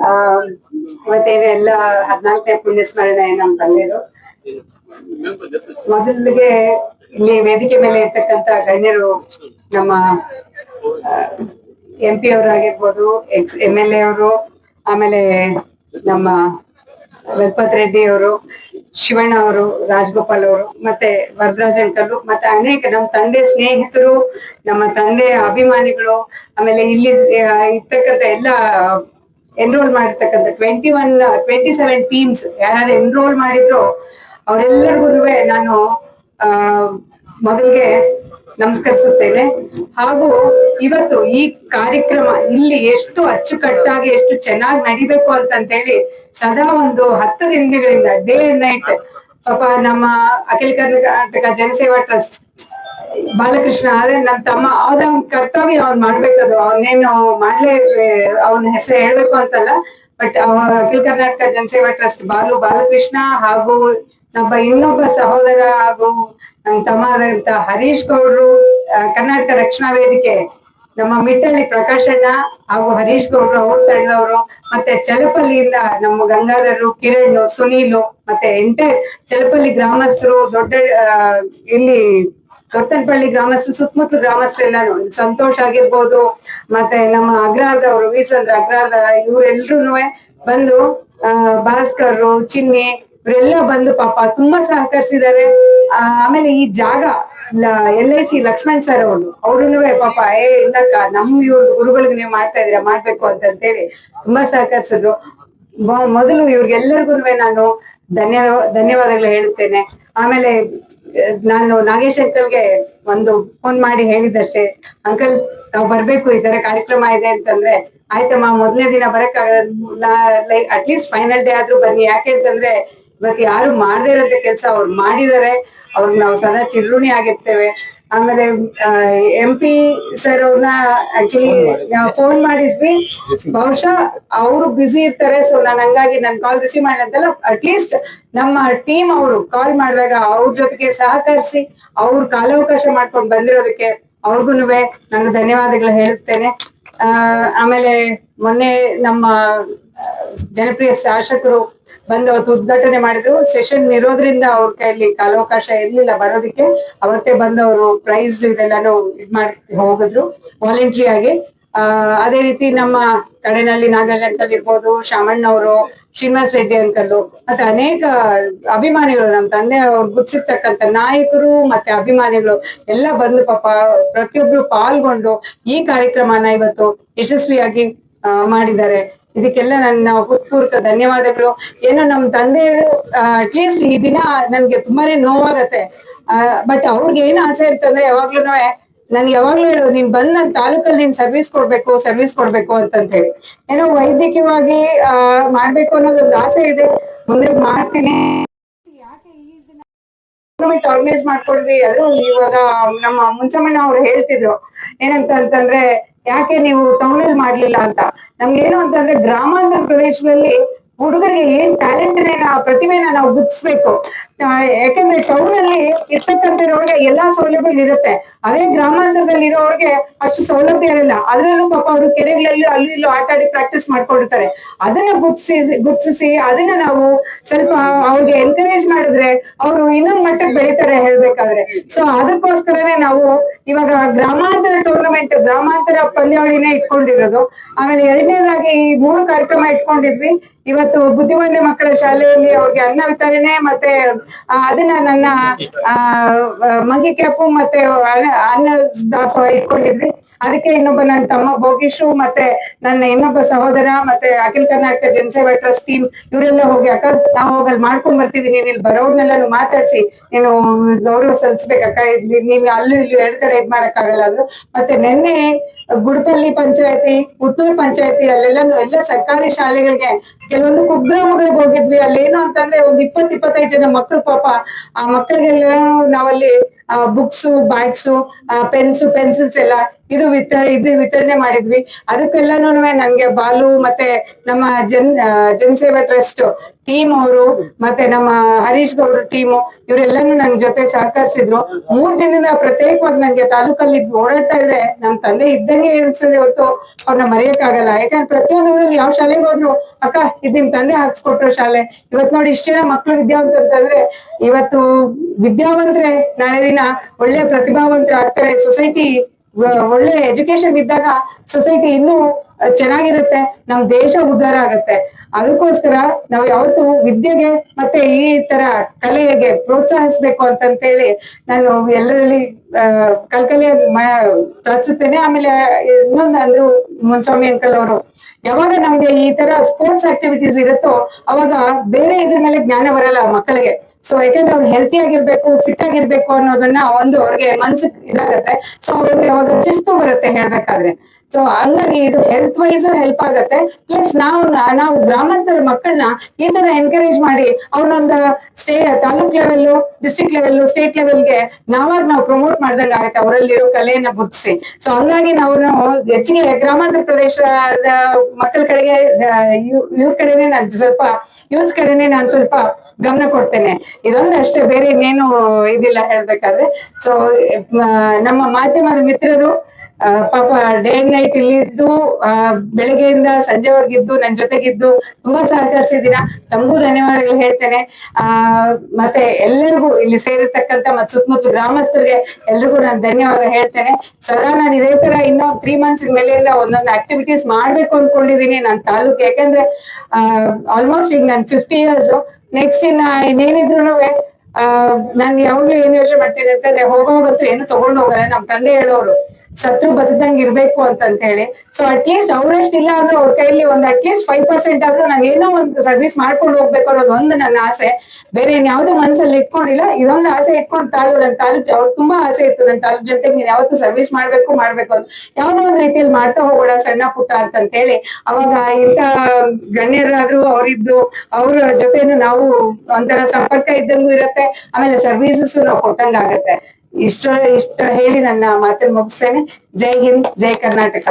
ಆ ಇವತ್ತೇನು ಎಲ್ಲ 14ನೇ ಪುಣ್ಯ ಸ್ಮರಣೆ ನಮ್ ತಂದೆದು. ಮೊದಲಿಗೆ ಇಲ್ಲಿ ವೇದಿಕೆ ಮೇಲೆ ಇರ್ತಕ್ಕಂತ ಗಣ್ಯರು ನಮ್ಮ MP ಅವರಾಗಿರ್ಬೋದು, MLA ಅವರು, ಆಮೇಲೆ ನಮ್ಮ ರಘುಪತ್ ರೆಡ್ಡಿ ಅವರು, ಶಿವಣ್ಣ ಅವರು, ರಾಜಗೋಪಾಲ್ ಅವರು, ಮತ್ತೆ ವರದರಾಜ್ ಅಂಕಲ್, ಮತ್ತೆ ಅನೇಕ ನಮ್ಮ ತಂದೆ ಸ್ನೇಹಿತರು, ನಮ್ಮ ತಂದೆ ಅಭಿಮಾನಿಗಳು, ಆಮೇಲೆ ಇಲ್ಲಿ ಇರ್ತಕ್ಕಂಥ ಎಲ್ಲ ಎನ್ರೋಲ್ ಮಾಡಿರ್ತಕ್ಕಂಥ 27 ಟೀಮ್ಸ್ ಯಾರು ಎನ್ರೋಲ್ ಮಾಡಿದ್ರು ಅವರೆಲ್ಲರಿಗೂ ನಾನು ಮೊದಲಿಗೆ ನಮಸ್ಕರಿಸುತ್ತೇನೆ. ಹಾಗೂ ಇವತ್ತು ಈ ಕಾರ್ಯಕ್ರಮ ಇಲ್ಲಿ ಎಷ್ಟು ಅಚ್ಚುಕಟ್ಟಾಗಿ ಎಷ್ಟು ಚೆನ್ನಾಗಿ ನಡಿಬೇಕು ಅಂತೇಳಿ ಸದಾ ಒಂದು 10 ದಿನಗಳಿಂದ ಡೇ ಅಂಡ್ ನೈಟ್ ಪಾಪ ನಮ್ಮ ಅಖಿಲ ಕರ್ನಾಟಕ ಜನಸೇವಾ ಟ್ರಸ್ಟ್ ಬಾಲಕೃಷ್ಣ ಆದ್ರೆ ನನ್ನ ತಮ್ಮ ಅವನ ಕರ್ತವ್ಯ ಅವ್ನ್ ಮಾಡ್ಬೇಕದು, ಅವನೇನು ಮಾಡ್ಲೇ ಅವನ ಹೆಸರು ಹೇಳ್ಬೇಕು ಅಂತಲ್ಲ, ಬಟ್ ಅಖಿಲ ಕರ್ನಾಟಕ ಜನಸೇವಾ ಟ್ರಸ್ಟ್ ಬಾಲಕೃಷ್ಣ ಹಾಗೂ ನಮ್ಮ ಇನ್ನೊಬ್ಬ ಸಹೋದರ ಹಾಗೂ ನನ್ನ ತಮ್ಮ ಆದಂತ ಹರೀಶ್ ಗೌಡ್ರು, ಕರ್ನಾಟಕ ರಕ್ಷಣಾ ವೇದಿಕೆ ನಮ್ಮ ಮಿಟ್ಟಳ್ಳಿ ಪ್ರಕಾಶಣ್ಣ ಹಾಗೂ ಹರೀಶ್ ಗೌಡ್ರು ಅವ್ರ ತಂಡದವರು, ಮತ್ತೆ ಚಲಪಲ್ಲಿಯಿಂದ ನಮ್ಮ ಗಂಗಾಧರು, ಕಿರಣ್, ಸುನೀಲು, ಮತ್ತೆ ಎಂಟೈರ್ ಚಲಪಲ್ಲಿ ಗ್ರಾಮಸ್ಥರು, ಇಲ್ಲಿ ಕೊತ್ತನಪಳ್ಳಿ ಗ್ರಾಮಸ್ಥರು, ಸುತ್ತಮುತ್ತಲು ಗ್ರಾಮಸ್ಥರೆಲ್ಲಾನು, ಸಂತೋಷ್ ಆಗಿರ್ಬೋದು, ಮತ್ತೆ ನಮ್ಮ ಅಗ್ರಹಾರದವರು ವೀರಚಂದ್ರ ಅಗ್ರಹಾರದ, ಇವರೆಲ್ರು ಬಂದು ಭಾಸ್ಕರ್, ಚಿನ್ನಿ ಇವರೆಲ್ಲ ಬಂದು ಪಾಪ ತುಂಬಾ ಸಹಕರಿಸಿದ್ದಾರೆ. ಆಮೇಲೆ ಈ ಜಾಗ LIC ಲಕ್ಷ್ಮಣ್ ಸರ್ ಅವ್ರು ಪಾಪ ಇಲ್ಲಕ್ಕ ನಮ್ ಗುರುಗಳಿಗೆ ನೀವು ಮಾಡ್ತಾ ಇದೀರಾ, ಮಾಡ್ಬೇಕು ಅಂತೇಳಿ ತುಂಬಾ ಸಹಕರಿಸಿದ್ರು. ಮೊದಲು ಇವ್ರಿಗೆಲ್ಲರಿಗೂ ನಾನು ಧನ್ಯವಾದಗಳು ಹೇಳುತ್ತೇನೆ. ಆಮೇಲೆ ನಾನು ನಾಗೇಶ್ ಅಂಕಲ್ಗೆ ಒಂದು ಫೋನ್ ಮಾಡಿ ಹೇಳಿದಷ್ಟೇ, ಅಂಕಲ್ ತಾವ್ ಬರ್ಬೇಕು, ಈ ತರ ಕಾರ್ಯಕ್ರಮ ಇದೆ ಅಂತಂದ್ರೆ, ಆಯ್ತಮ್ಮ ಮೊದಲನೇ ದಿನ ಬರಕ್ಕಾಗಲ್ಲ, ಅಟ್ಲೀಸ್ಟ್ ಫೈನಲ್ ಡೇ ಆದ್ರೂ ಬನ್ನಿ, ಯಾಕೆ ಅಂತಂದ್ರೆ ಇವತ್ತು ಯಾರು ಮಾಡದೇ ಇರೋಂಥ ಕೆಲಸ ಅವ್ರು ಮಾಡಿದ್ದಾರೆ, ಅವ್ರಿಗೆ ನಾವು ಸದಾ ಚಿರಋಣಿ ಆಗಿರ್ತೇವೆ. ಆಮೇಲೆ MP ಸರ್ ಅವ್ರನ್ನ ಆಕ್ಚುಲಿ ಫೋನ್ ಮಾಡಿದ್ವಿ, ಬಹುಶಃ ಅವರು ಬ್ಯುಸಿ ಇರ್ತಾರೆ, ಸೊ ನಾನು ಹಂಗಾಗಿ ನನ್ ಕಾಲ್ ರಿಸೀವ್ ಮಾಡಿದಂತಲ್ಲ, ಅಟ್ಲೀಸ್ಟ್ ನಮ್ಮ ಟೀಮ್ ಅವರು ಕಾಲ್ ಮಾಡಿದಾಗ ಅವ್ರ ಜೊತೆಗೆ ಸಹಕರಿಸಿ ಅವ್ರ ಕಾಲಾವಕಾಶ ಮಾಡ್ಕೊಂಡು ಬಂದಿರೋದಕ್ಕೆ ಅವ್ರಿಗೂ ನಾನು ಧನ್ಯವಾದಗಳು ಹೇಳುತ್ತೇನೆ. ಆಮೇಲೆ ಮೊನ್ನೆ ನಮ್ಮ ಜನಪ್ರಿಯ ಶಾಸಕರು ಬಂದು ಅವತ್ತು ಉದ್ಘಾಟನೆ ಮಾಡಿದ್ರು. ಸೆಷನ್ ಇರೋದ್ರಿಂದ ಅವ್ರ ಕೈಯಲ್ಲಿ ಕಾಲಾವಕಾಶ ಇರ್ಲಿಲ್ಲ ಬರೋದಕ್ಕೆ, ಅವತ್ತೇ ಬಂದು ಅವರು ಪ್ರೈಸ್ ಇದೆಲ್ಲಾನು ಇದ್ ಮಾಡಿ ಹೋಗಿದ್ರು ವಾಲಂಟ್ರಿ ಆಗಿ. ಅದೇ ರೀತಿ ನಮ್ಮ ಕಡೆನಲ್ಲಿ ನಾಗರಾಜ್ ಅಂಕಲ್ ಇರ್ಬೋದು, ಶಾಮಣ್ಣ ಅವರು, ಶ್ರೀನಿವಾಸ್ ರೆಡ್ಡಿ ಅಂಕಲ್, ಮತ್ತೆ ಅನೇಕ ಅಭಿಮಾನಿಗಳು, ನಮ್ಮ ತಂದೆ ಅವ್ರು ಗುರ್ಸಿರ್ತಕ್ಕಂಥ ನಾಯಕರು ಮತ್ತೆ ಅಭಿಮಾನಿಗಳು ಎಲ್ಲ ಬಂದು ಪಾಪ ಪ್ರತಿಯೊಬ್ರು ಪಾಲ್ಗೊಂಡು ಈ ಕಾರ್ಯಕ್ರಮನ ಇವತ್ತು ಯಶಸ್ವಿಯಾಗಿ ಮಾಡಿದ್ದಾರೆ. ಇದಕ್ಕೆಲ್ಲ ನನ್ನ ಹೃತ್ಪೂರ್ವಕ ಧನ್ಯವಾದಗಳು. ಏನೋ ನಮ್ ತಂದೆ ಅಟ್ಲೀಸ್ಟ್ ಈ ದಿನ ನನ್ಗೆ ತುಂಬಾನೇ ನೋವಾಗತ್ತೆ, ಬಟ್ ಅವ್ರಿಗೆ ಏನ್ ಆಸೆ ಇರ್ತಂದ್ರೆ ಯಾವಾಗ್ಲೂ ನನ್ಗೆ ಯಾವಾಗ್ಲೂ ನೀನ್ ಬಂದ್ ನನ್ ತಾಲೂಕಲ್ಲಿ ನೀನ್ ಸರ್ವಿಸ್ ಕೊಡ್ಬೇಕು ಅಂತ ಹೇಳಿ, ಏನೋ ವೈದ್ಯಕೀಯವಾಗಿ ಮಾಡ್ಬೇಕು ಅನ್ನೋದೊಂದು ಆಸೆ ಇದೆ, ಮುಂದೆ ಮಾಡ್ತೀನಿ. ಆರ್ಗನೈಸ್ ಮಾಡ್ಕೊಡ್ವಿ. ಅದು ಇವಾಗ ನಮ್ಮ ಮುಂಚಮಣ್ಣ ಅವ್ರು ಹೇಳ್ತಿದ್ರು ಏನಂತಂದ್ರೆ, ಯಾಕೆ ನೀವು ಟೌನ್ ಅಲ್ಲಿ ಮಾಡ್ಲಿಲ್ಲ ಅಂತ. ನಮ್ಗೇನು ಅಂತಂದ್ರೆ ಗ್ರಾಮಾಂತರ ಪ್ರದೇಶದಲ್ಲಿ ಹುಡುಗರಿಗೆ ಏನ್ ಟ್ಯಾಲೆಂಟ್ ಇದೆ, ಪ್ರತಿಭೆನ ನಾವು ಗುರ್ತಿಸ್ಬೇಕು. ಯಾಕಂದ್ರೆ ಟೌನ್ ಅಲ್ಲಿ ಇರ್ತಕ್ಕಂಥವ್ರಿಗೆ ಎಲ್ಲಾ ಸೌಲಭ್ಯಗಳು ಇರುತ್ತೆ, ಅದೇ ಗ್ರಾಮಾಂತರದಲ್ಲಿ ಇರೋರ್ಗೆ ಅಷ್ಟು ಸೌಲಭ್ಯ ಇರಲ್ಲ. ಅದ್ರಲ್ಲೂ ಪಾಪ ಅವರು ಕೆರೆಗಳಲ್ಲಿ ಅಲ್ಲಿ ಇಲ್ಲೂ ಆಟ ಆಡಿ ಪ್ರಾಕ್ಟೀಸ್ ಮಾಡ್ಕೊಂಡಿರ್ತಾರೆ. ಅದನ್ನ ಗುರ್ತಿಸಿ ಅದನ್ನ ನಾವು ಸ್ವಲ್ಪ ಅವ್ರಿಗೆ ಎನ್ಕರೇಜ್ ಮಾಡಿದ್ರೆ ಅವರು ಇನ್ನೊಂದ್ ಮಟ್ಟಕ್ಕೆ ಬೆಳೀತಾರೆ ಹೇಳ್ಬೇಕಾದ್ರೆ. ಸೊ ಅದಕ್ಕೋಸ್ಕರನೇ ನಾವು ಇವಾಗ ಗ್ರಾಮಾಂತರ ಟೂರ್ನಮೆಂಟ್, ಗ್ರಾಮಾಂತರ ಪಂದ್ಯಾವಳಿನೇ ಇಟ್ಕೊಂಡಿರೋದು. ಆಮೇಲೆ ಎರಡನೇದಾಗಿ ಈ 3 ಕಾರ್ಯಕ್ರಮ ಇಟ್ಕೊಂಡಿದ್ವಿ. ಇವತ್ತು ಬುದ್ಧಿಮಾಂದ್ಯ ಮಕ್ಕಳ ಶಾಲೆಯಲ್ಲಿ ಅವ್ರಿಗೆ ಅನ್ನ ವಿತರಣೆ, ಮತ್ತೆ ಅದನ್ನ ನನ್ನ ಮಂಗಿ ಕ್ಯಾಪು ಮತ್ತೆ ಅನ್ನ ದಾಸೋಹ ಇಟ್ಕೊಂಡಿದ್ವಿ. ಅದಕ್ಕೆ ಇನ್ನೊಬ್ಬ ನನ್ನ ತಮ್ಮ ಭೋಗೇಶು ಮತ್ತೆ ನನ್ನ ಇನ್ನೊಬ್ಬ ಸಹೋದರ ಮತ್ತೆ ಅಖಿಲ ಕರ್ನಾಟಕ ಜನಸೇವಾ ಟ್ರಸ್ಟ್ ಟೀಮ್ ಇವರೆಲ್ಲ ಹೋಗಿ, ಅಕ್ಕ ನಾವು ಹೋಗಲ್ಲಿ ಮಾಡ್ಕೊಂಡ್ ಬರ್ತೀವಿ, ನೀನ್ ಇಲ್ಲಿ ಬರೋರ್ನೆಲ್ಲ ಮಾತಾಡ್ಸಿ ನೀನು ಗೌರವ ಸಲ್ಲಿಸ್ಬೇಕಕ್ಕ, ಇಲ್ಲಿ ನೀನ್ ಅಲ್ಲಿ ಇಲ್ಲಿ 2 ಕಡೆ ಇದ್ ಮಾಡಕ್ಕಾಗಲ್ಲ ಅಂದ್ರು. ಮತ್ತೆ ನಿನ್ನೆ ಗುಡ್ಪಲ್ಲಿ ಪಂಚಾಯತಿ, ಪುತ್ತೂರು ಪಂಚಾಯತಿ ಎಲ್ಲ ಸರ್ಕಾರಿ ಶಾಲೆಗಳಿಗೆ ಕೆಲವೊಂದು ಕುಗ್ರಾಮಗಳಿಗೆ ಹೋಗಿದ್ವಿ. ಅಲ್ಲೇನು ಅಂತಂದ್ರೆ ಒಂದು 20-25 ಜನ ಮಕ್ಕಳು ಪಾಪ, ಆ ಮಕ್ಕಳಿಗೆಲ್ಲ ನಾವಲ್ಲಿ ಬುಕ್ಸು ಬ್ಯಾಗ್ಸು ಪೆನ್ಸಿಲ್ಸ್ ಎಲ್ಲ ಇದು ವಿತರಣೆ ಮಾಡಿದ್ವಿ. ಅದಕ್ಕೆಲ್ಲಾನು ನಂಗೆ ಬಾಲು ಮತ್ತೆ ನಮ್ಮ ಜನಸೇವಾ ಟ್ರಸ್ಟ್ ಟೀಮ್ ಅವರು ಮತ್ತೆ ನಮ್ಮ ಹರೀಶ್ ಗೌಡ್ರ ಟೀಮು ಇವರೆಲ್ಲಾನು ನನ್ ಜೊತೆ ಸಹಕರಿಸಿದ್ರು. 3 ದಿನದಿಂದ ಪ್ರತ್ಯೇಕವಾಗಿ ನಂಗೆ ತಾಲೂಕಲ್ಲಿ ಓಡಾಡ್ತಾ ಇದ್ರೆ ನಮ್ ತಂದೆ ಇದ್ದಂಗೆ ಅನ್ಸದೆ ಹೊರತು ಅವ್ರನ್ನ ಮರೆಯಕ್ಕಾಗಲ್ಲ. ಯಾಕಂದ್ರೆ ಪ್ರತಿಯೊಂದು ಊರಲ್ಲಿ ಯಾವ ಶಾಲೆಗೆ ಹೋದ್ರು ಅಕ್ಕ ಇದ್ ನಿಮ್ ತಂದೆ ಹಾಕ್ಸ್ಕೊಟ್ರು ಶಾಲೆ. ಇವತ್ ನೋಡಿ ಇಷ್ಟ ಜನ ಮಕ್ಳು ವಿದ್ಯಾವಂತ ಅಂತಂದ್ರೆ, ಇವತ್ತು ವಿದ್ಯಾವಂತರೆ ನಾಳೆ ದಿನ ಒಳ್ಳೆ ಪ್ರತಿಭಾವಂತರು ಆಗ್ತಾರೆ. ಸೊಸೈಟಿ ಒಳ್ಳೆ ಎಜುಕೇಶನ್ ಇದ್ದಾಗ ಸೊಸೈಟಿ ಇನ್ನೂ ಚೆನ್ನಾಗಿರುತ್ತೆ, ನಮ್ ದೇಶ ಉದ್ಧಾರ ಆಗತ್ತೆ. ಅದಕ್ಕೋಸ್ಕರ ನಾವು ಯಾವತ್ತು ವಿದ್ಯೆಗೆ ಮತ್ತೆ ಈ ತರ ಕಲೆಗೆ ಪ್ರೋತ್ಸಾಹಿಸ್ಬೇಕು ಅಂತಂತೇಳಿ ನಾನು ಎಲ್ಲರಲ್ಲಿ ಕಲ್ಕಲೆಯಾಗಿ ಪ್ರಾರ್ಥಿಸುತ್ತೇನೆ. ಆಮೇಲೆ ಇನ್ನೊಂದು ಅಂದ್ರು ಮುನ್ಸ್ವಾಮಿ ಅಂಕಲ್ ಅವರು, ಯಾವಾಗ ನಮ್ಗೆ ಈ ತರ ಸ್ಪೋರ್ಟ್ಸ್ ಆಕ್ಟಿವಿಟೀಸ್ ಇರುತ್ತೋ ಅವಾಗ ಬೇರೆ ಇದ್ರ ಮೇಲೆ ಜ್ಞಾನ ಬರಲ್ಲ ಮಕ್ಕಳಿಗೆ. ಸೊ ಯಾಕಂದ್ರೆ ಅವ್ರು ಹೆಲ್ತಿ ಆಗಿರ್ಬೇಕು, ಫಿಟ್ ಆಗಿರ್ಬೇಕು ಅನ್ನೋದನ್ನ ಅವ್ರಿಗೆ ಮನ್ಸಿಗೆ ಇದಾಗತ್ತೆ. ಸೊ ಅವ್ರಿಗೆ ಅವಾಗ ಶಿಸ್ತು ಬರುತ್ತೆ ಹೇಳ್ಬೇಕಾದ್ರೆ. ಸೊ ಹಂಗಾಗಿ ಇದು ಹೆಲ್ತ್ ವೈಸ್ ಹೆಲ್ಪ್ ಆಗತ್ತೆ. ಪ್ಲಸ್ ನಾವು ಗ್ರಾಮಾಂತರ ಮಕ್ಕಳನ್ನ ಈ ತರ ಎನ್ಕರೇಜ್ ಮಾಡಿ ಅವ್ರನ್ನೊಂದು taluk level, district level, state ಲೆವೆಲ್ಗೆ ನಾವು ಪ್ರಮೋಟ್ ಮಾಡ್ದಂಗ ಆಗತ್ತೆ ಅವರಲ್ಲಿರೋ ಕಲೆಯನ್ನ ಗುರ್ತಿಸಿ. ಸೊ ಹಂಗಾಗಿ ನಾವು ಹೆಚ್ಚಿಗೆ ಗ್ರಾಮಾಂತರ ಪ್ರದೇಶದ ಮಕ್ಕಳ ಕಡೆಗೆ ಇವ್ರ ಕಡೆನೆ ನಾನು ಸ್ವಲ್ಪ ಯೂತ್ಸ್ ಕಡೆನೆ ನಾನು ಸ್ವಲ್ಪ ಗಮನ ಕೊಡ್ತೇನೆ. ಇದೊಂದು ಅಷ್ಟೇ, ಬೇರೆ ಇನ್ನೇನು ಇದಿಲ್ಲ ಹೇಳ್ಬೇಕಾದ್ರೆ. ಸೊ ನಮ್ಮ ಮಾಧ್ಯಮದ ಮಿತ್ರರು ಪಾಪ ಡೇ ಅಂಡ್ ನೈಟ್ ಇಲ್ಲಿದ್ದು ಬೆಳಗ್ಗೆಯಿಂದ ಸಂಜೆವರೆಗಿದ್ದು ನನ್ ಜೊತೆಗಿದ್ದು ತುಂಬಾ ಸಹಕರಿಸಿದೀರ. ತಮಗೂ ಧನ್ಯವಾದಗಳು ಹೇಳ್ತೇನೆ. ಮತ್ತೆ ಎಲ್ಲರಿಗೂ ಇಲ್ಲಿ ಸೇರಿರ್ತಕ್ಕಂಥ ಮತ್ತೆ ಸುತ್ತಮುತ್ತ ಗ್ರಾಮಸ್ಥರಿಗೆ ಎಲ್ರಿಗೂ ನಾನು ಧನ್ಯವಾದ ಹೇಳ್ತೇನೆ. ಸದಾ ನಾನು ಇದೇ ತರ ಇನ್ನೂ 3 months ಮೇಲೆಯಿಂದ ಒಂದೊಂದು ಆಕ್ಟಿವಿಟೀಸ್ ಮಾಡ್ಬೇಕು ಅನ್ಕೊಂಡಿದೀನಿ ನನ್ನ ತಾಲೂಕು. ಯಾಕಂದ್ರೆ ಆಲ್ಮೋಸ್ಟ್ ಈಗ ನಾನು 50 years, ನೆಕ್ಸ್ಟ್ ಇನ್ನೇನಿದ್ರು ನಾನು ಯಾವಾಗ್ಲೂ ಏನ್ ಯೋಚನೆ ಮಾಡ್ತೀನಿ ಅಂತಂದ್ರೆ, ಹೋಗೋಗಂತೂ ಏನು ತಗೊಂಡ್ ಹೋಗಲ್ಲ. ನಮ್ ತಂದೆ ಹೇಳೋರು ಸತ್ರು ಬದುದಂಗ್ ಇರ್ಬೇಕು ಅಂತ ಹೇಳಿ. ಸೊ ಅಟ್ಲೀಸ್ಟ್ ಅವ್ರಷ್ಟಿಲ್ಲ ಅಂದ್ರೆ ಅವ್ರ ಕೈಲಿ ಅಟ್ಲೀಸ್ಟ್ 5% ಆದ್ರೂ ನಾನು ಏನೋ ಒಂದು ಸರ್ವಿಸ್ ಮಾಡ್ಕೊಂಡು ಹೋಗ್ಬೇಕು ಅನ್ನೋದು ಒಂದು ನನ್ನ ಆಸೆ. ಬೇರೆ ಯಾವ್ದು ಮನ್ಸಲ್ಲಿ ಇಟ್ಕೊಂಡಿಲ್ಲ, ಇದೊಂದು ಆಸೆ ಇಟ್ಕೊಂಡು ನನ್ನ ತಾಲೂಕ್ ಅವ್ರು ತುಂಬಾ ಆಸೆ ಇತ್ತು, ನನ್ನ ತಾಲೂಕ್ ಜೊತೆಗೆ ನೀನ್ ಯಾವತ್ತು ಸರ್ವಿಸ್ ಮಾಡ್ಬೇಕು ಅಂತ ಯಾವ್ದೋ ಒಂದ್ ರೀತಿಯಲ್ಲಿ ಮಾಡ್ತಾ ಹೋಗೋಣ ಸಣ್ಣ ಪುಟ್ಟ ಅಂತ ಹೇಳಿ. ಅವಾಗ ಇಂತ ಗಣ್ಯರಾದ್ರೂ ಅವರಿದ್ದು ಅವ್ರ ಜೊತೆನು ನಾವು ಒಂಥರ ಸಂಪರ್ಕ ಇದ್ದಂಗೂ ಇರತ್ತೆ. ಆಮೇಲೆ ಸರ್ವಿಸಸ್ ನಾವು ಕೊಟ್ಟಂಗ ಆಗತ್ತೆ. ಇಷ್ಟ ಹೇಳಿ ನನ್ನ ಮಾತನ್ನು ಮುಗಿಸ್ತೇನೆ. ಜೈ ಹಿಂದ್, ಜೈ ಕರ್ನಾಟಕ.